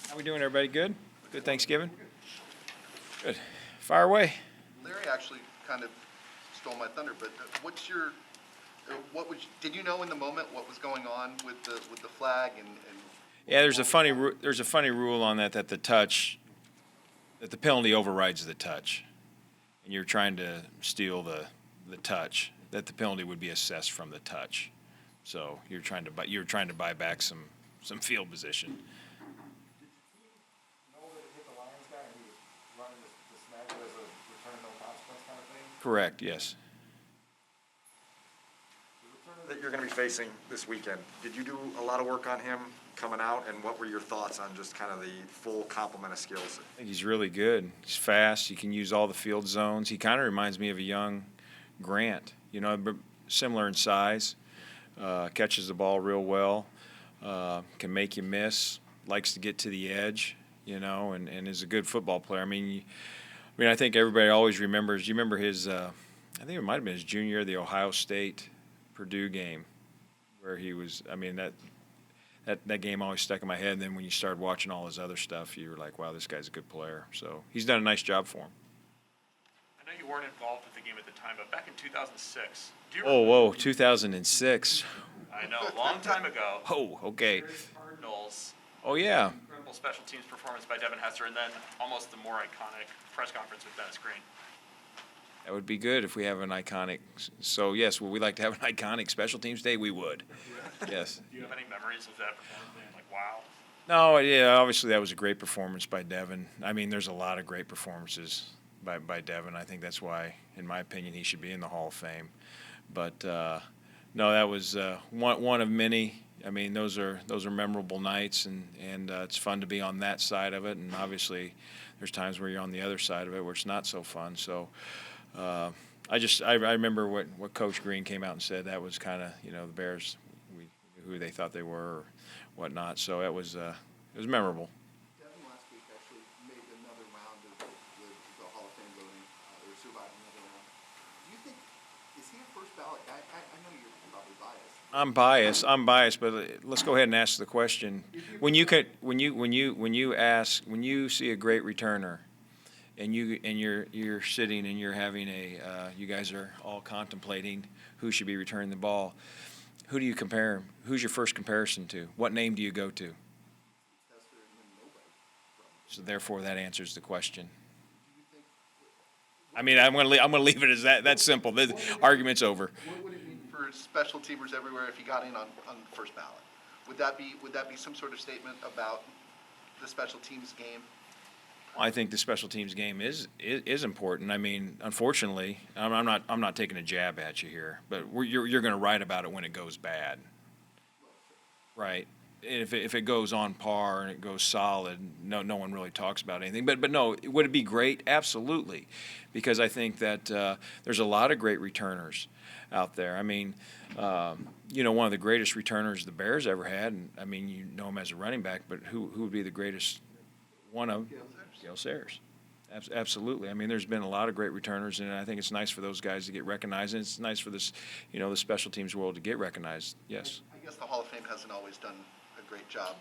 How we doing, everybody? Good? Good Thanksgiving? Good. Fire away. Larry actually kind of stole my thunder, but did you know in the moment what was going on with the flag and? Yeah, there's a funny rule on that that the penalty overrides the touch, and you're trying to steal the touch, that the penalty would be assessed from the touch. So you're trying to buy back some field position. Correct, yes. That you're going to be facing this weekend, did you do a lot of work on him coming out, and what were your thoughts on just kind of the full complement of skills? I think he's really good. He's fast. He can use all the field zones. He kind of reminds me of a young Grant, similar in size. Catches the ball real well. Can make you miss. Likes to get to the edge, and is a good football player. I think everybody always remembers. You remember his? I think it might have been his junior year, the Ohio State Purdue game, where he was. That game always stuck in my head. And then when you started watching all his other stuff, you were like, "Wow, this guy's a good player." So he's done a nice job for him. I know you weren't involved with the game at the time, but back in 2006, do you Whoa, 2006. I know, a long time ago. Oh, okay. Cardinals. Oh, yeah. Incredible special teams performance by Devin Hester, and then almost the more iconic press conference with Dennis Green. That would be good if we have an iconic. So, yes, would we like to have an iconic special teams day? We would. Yes. Do you have any memories of that performance? Like, wow. No, yeah, obviously that was a great performance by Devin. There's a lot of great performances by Devin. I think that's why, in my opinion, he should be in the Hall of Fame. But, no, that was one of many. Those are memorable nights, and it's fun to be on that side of it. And obviously, there's times where you're on the other side of it where it's not so fun. So, I remember what Coach Green came out and said. That was kind of the Bears, who they thought they were, or whatnot. So it was memorable. Devin last week actually made another round of the Hall of Fame voting, or survived another round. Do you think, is he a first ballot guy? I know you're probably biased. I'm biased, but let's go ahead and ask the question. When you see a great returner, and you're sitting and you're having you guys are all contemplating who should be returning the ball, who do you compare him? Who's your first comparison to? What name do you go to? So therefore, that answers the question. I'm going to leave it as that simple. The argument's over. What would it mean for special teamers everywhere if he got in on the first ballot? Would that be some sort of statement about the special teams game? I think the special teams game is important. Unfortunately, I'm not taking a jab at you here, but you're going to write about it when it goes bad, right? If it goes on par and it goes solid, no one really talks about anything. But no, would it be great? Absolutely, because I think that there's a lot of great returners out there. one of the greatest returners the Bears ever had, and you know him as a running back, but who would be the greatest one of? Gale Sayers. Absolutely. There's been a lot of great returners, and I think it's nice for those guys to get recognized, and it's nice for this, the special teams world to get recognized. Yes. I guess the Hall of Fame hasn't always done a great job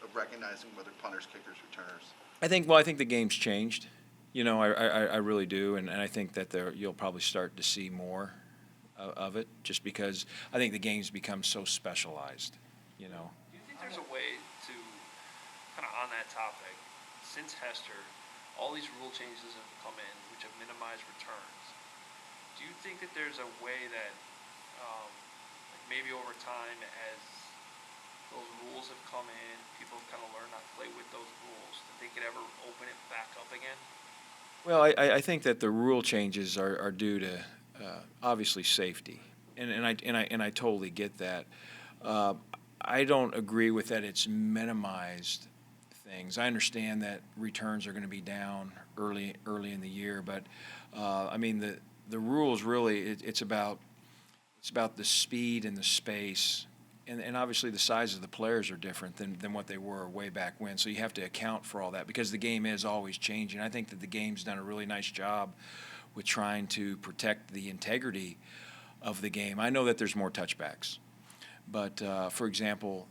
of recognizing whether punters, kickers, returners. I think the game's changed. I really do, and I think that you'll probably start to see more of it, just because I think the game's become so specialized. Do you think there's a way to, kind of on that topic, since Hester, all these rule changes have come in which have minimized returns? Do you think that there's a way that maybe over time, as those rules have come in, people have kind of learned how to play with those rules, that they could ever open it back up again? Well, I think that the rule changes are due to obviously safety, and I totally get that. I don't agree with that. It's minimized things. I understand that returns are going to be down early in the year, but the rules really it's about the speed and the space, and obviously the size of the players are different than what they were way back when. So you have to account for all that because the game is always changing. I think that the game's done a really nice job with trying to protect the integrity of the game. I know that there's more touchbacks, but for example,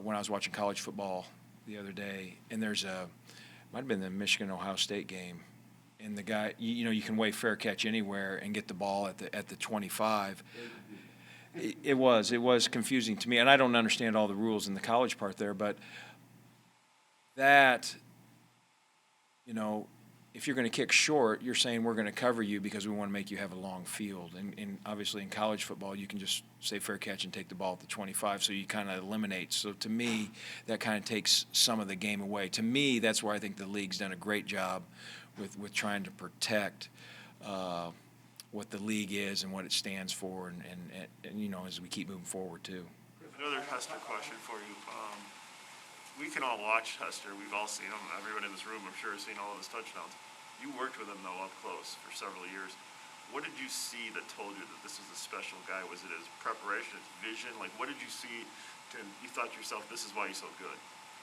when I was watching college football the other day, and might have been the Michigan-Ohio State game, and the guy, you can wave fair catch anywhere and get the ball at the 25. It was confusing to me, and I don't understand all the rules in the college part there, but that, if you're going to kick short, you're saying we're going to cover you because we want to make you have a long field. And obviously in college football, you can just say fair catch and take the ball at the 25, so you kind of eliminate. So to me, that kind of takes some of the game away. To me, that's where I think the league's done a great job with trying to protect what the league is and what it stands for, and as we keep moving forward too. Another Hester question for you. We can all watch Hester. We've all seen him. Everyone in this room, I'm sure, has seen all of his touchdowns. You worked with him, though, up close for several years. What did you see that told you that this was a special guy? Was it his preparation, his vision? Like, what did you see you thought to yourself, this is why he's so good?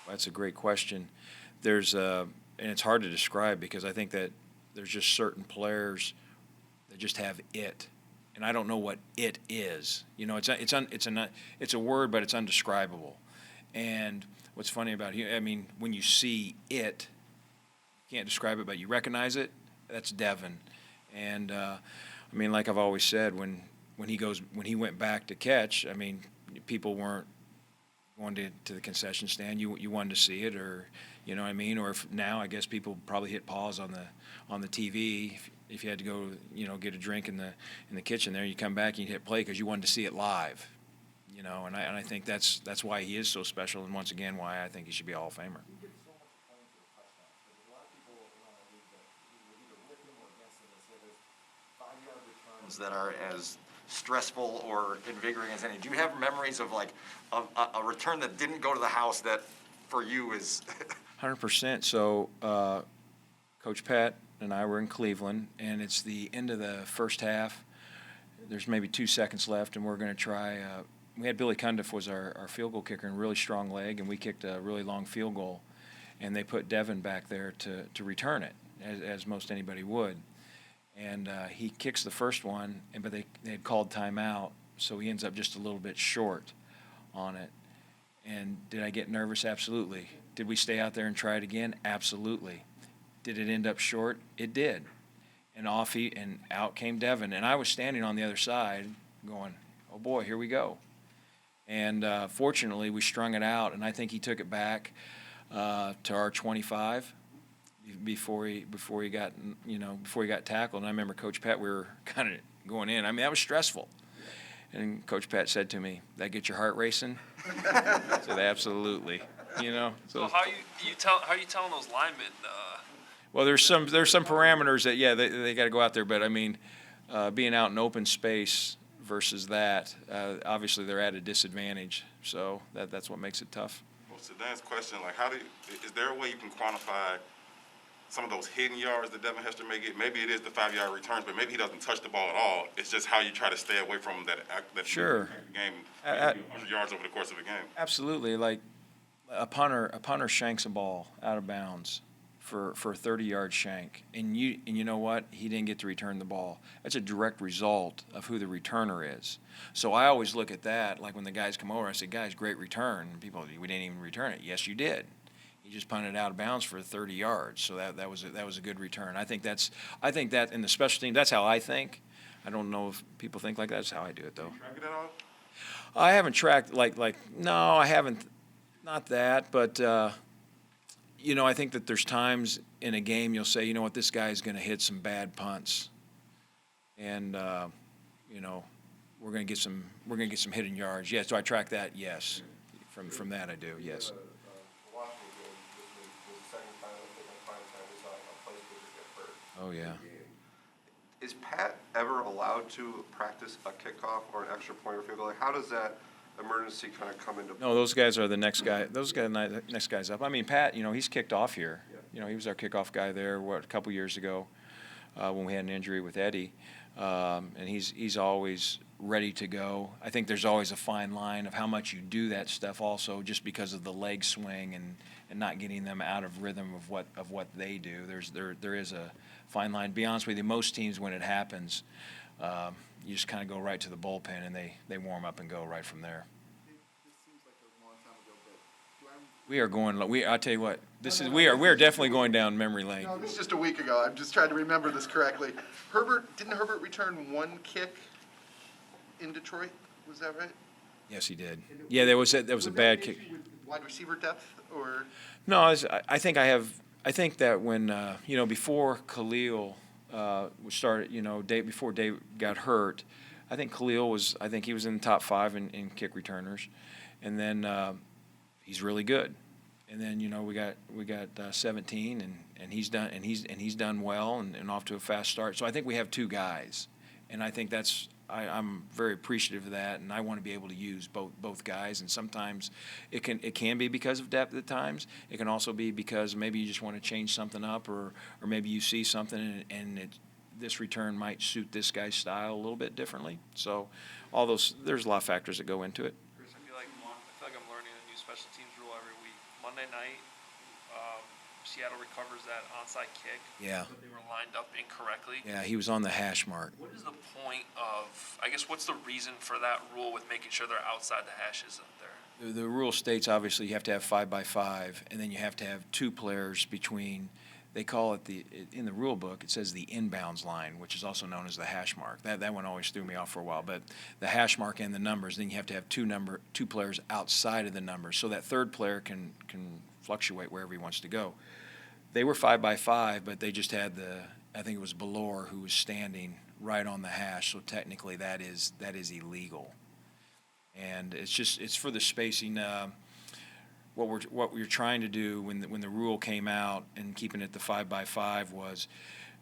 That's a great question. And it's hard to describe because I think that there's just certain players that just have it. And I don't know what it is. It's a word, but it's undescribable. And what's funny about him, when you see it, you can't describe it, but you recognize it. That's Devin. And like I've always said, when he went back to catch, people weren't going to the concession stand. You wanted to see it, or or if now I guess people probably hit pause on the TV. If you had to go, get a drink in the kitchen there, you come back and you hit play because you wanted to see it live. And I think that's why he is so special, and once again why I think he should be a Hall of Famer. That are as stressful or invigorating as any. Do you have memories of like a return that didn't go to the house that for you is 100%. So Coach Pat and I were in Cleveland, and it's the end of the first half. There's maybe 2 seconds left, and we're going to try. We had Billy Cundiff was our field goal kicker, and a really strong leg, and we kicked a really long field goal, and they put Devin back there to return it, as most anybody would. And he kicks the first one, but they had called timeout, so he ends up just a little bit short on it. And did I get nervous? Absolutely. Did we stay out there and try it again? Absolutely. Did it end up short? It did. And out came Devin. And I was standing on the other side going, oh boy, here we go. And fortunately, we strung it out, and I think he took it back to our 25 before he got tackled. And I remember Coach Pat, we were kind of going in. That was stressful. And Coach Pat said to me, "That get your heart racing?" I said, "Absolutely." So how are you telling those linemen? Well, there's some parameters that they got to go out there, but being out in open space versus that, obviously they're at a disadvantage. So that's what makes it tough. Well, so Dan's question, is there a way you can quantify some of those hidden yards that Devin Hester may get? Maybe it is the 5-yard returns, but maybe he doesn't touch the ball at all. It's just how you try to stay away from that Sure. game, 100 yards over the course of a game. Absolutely. Like a punter shanks a ball out of bounds for a 30-yard shank, and you know what? He didn't get to return the ball. That's a direct result of who the returner is. So I always look at that, like when the guys come over, I say, "Guys, great return." And people, "We didn't even return it." Yes, you did. He just punted out of bounds for 30 yards, so that was a good return. I think that in the special team, that's how I think. I don't know if people think like that. That's how I do it, though. Track it at all? I haven't tracked no, I haven't, not that, but I think that there's times in a game you'll say, you know what, this guy's going to hit some bad punts, and we're going to get some hidden yards. Yes, do I track that? Yes, from that I do. Yes. Oh, yeah. Is Pat ever allowed to practice a kickoff or an extra point or field goal? How does that emergency kind of come into play? No, those guys are the next guy. Those guys, next guys up. Pat, he's kicked off here. He was our kickoff guy there, a couple years ago when we had an injury with Eddie. And he's always ready to go. I think there's always a fine line of how much you do that stuff also just because of the leg swing and not getting them out of rhythm of what they do. There is a fine line. To be honest with you, most teams, when it happens, you just kind of go right to the bullpen and they warm up and go right from there. This seems like a long time ago, but We are going, I tell you what, we are definitely going down memory lane. No, this is just a week ago. I'm just trying to remember this correctly. Didn't Herbert return one kick in Detroit? Was that right? Yes, he did. Yeah, there was a bad kick. Issue with wide receiver depth, or? No, I think I think that when, before Khalil started, before Dave got hurt, I think he was in the top 5 in kick returners. And then he's really good. And then, we got 17 and he's done well and off to a fast start. So I think we have 2 guys. And I think I'm very appreciative of that, and I want to be able to use both guys. And sometimes it can be because of depth at times. It can also be because maybe you just want to change something up, or maybe you see something and this return might suit this guy's style a little bit differently. So there's a lot of factors that go into it. Chris, I feel like I'm learning a new special teams rule every week. Monday night, Seattle recovers that onside kick. Yeah. But they were lined up incorrectly. Yeah, he was on the hash mark. What is the point of, I guess, what's the reason for that rule with making sure they're outside the hashes up there? The rule states, obviously, you have to have 5x5, and then you have to have 2 players between, they call it in the rule book, it says the inbounds line, which is also known as the hash mark. That one always threw me off for a while, but the hash mark and the numbers, then you have to have 2 players outside of the numbers, so that third player can fluctuate wherever he wants to go. They were 5x5, but they just had I think it was Belor who was standing right on the hash, so technically that is illegal. And it's for the spacing. What we were trying to do when the rule came out and keeping it the 5x5 was,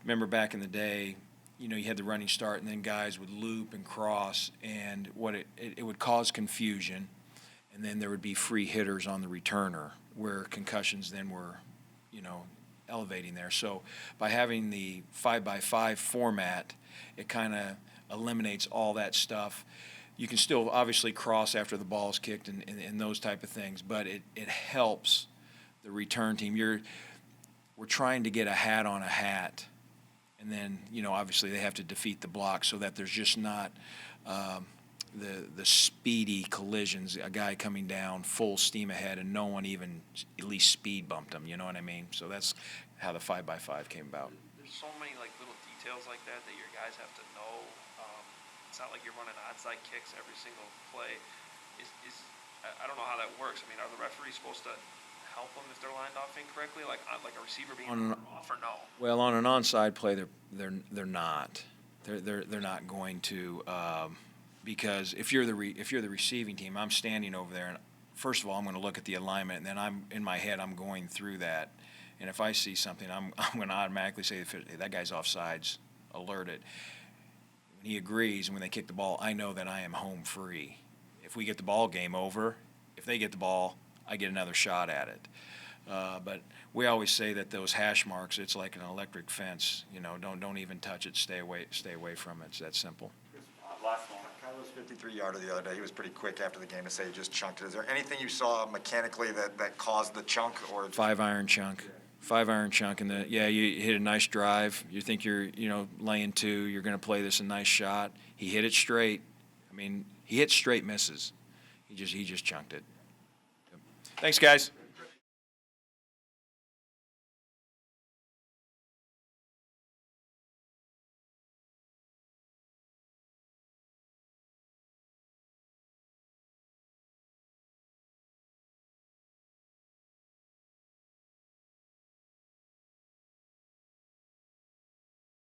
remember back in the day, you had the running start and then guys would loop and cross, and it would cause confusion, and then there would be free hitters on the returner where concussions then were, elevating there. So by having the 5x5 format, it kind of eliminates all that stuff. You can still obviously cross after the ball's kicked and those type of things, but it helps the return team. We're trying to get a hat on a hat, and then, obviously they have to defeat the block so that there's just not the speedy collisions, a guy coming down full steam ahead and no one even at least speed bumped him, you know what I mean? So that's how the 5x5 came about. There's so many little details like that your guys have to know. It's not like you're running onside kicks every single play. I don't know how that works. I mean, are the referees supposed to help them if they're lined off incorrectly, like a receiver being off, or no? Well, on an onside play, they're not. They're not going to. Because if you're the receiving team, I'm standing over there, and first of all, I'm going to look at the alignment, and then in my head I'm going through that, and if I see something, I'm going to automatically say, hey, that guy's offsides, alert it. When he agrees, and when they kick the ball, I know that I am home free. If we get the ball, game over. If they get the ball, I get another shot at it. But we always say that those hash marks, it's like an electric fence. Don't even touch it. Stay away from it. It's that simple. Last one. Kylo's 53-yarder the other day. He was pretty quick after the game to say he just chunked it. Is there anything you saw mechanically that caused the chunk? Or 5-iron chunk. 5-iron chunk. And you hit a nice drive. You think you're, laying 2. You're going to play this a nice shot. He hit it straight. I mean, he hit straight misses. He just chunked it. Thanks, guys.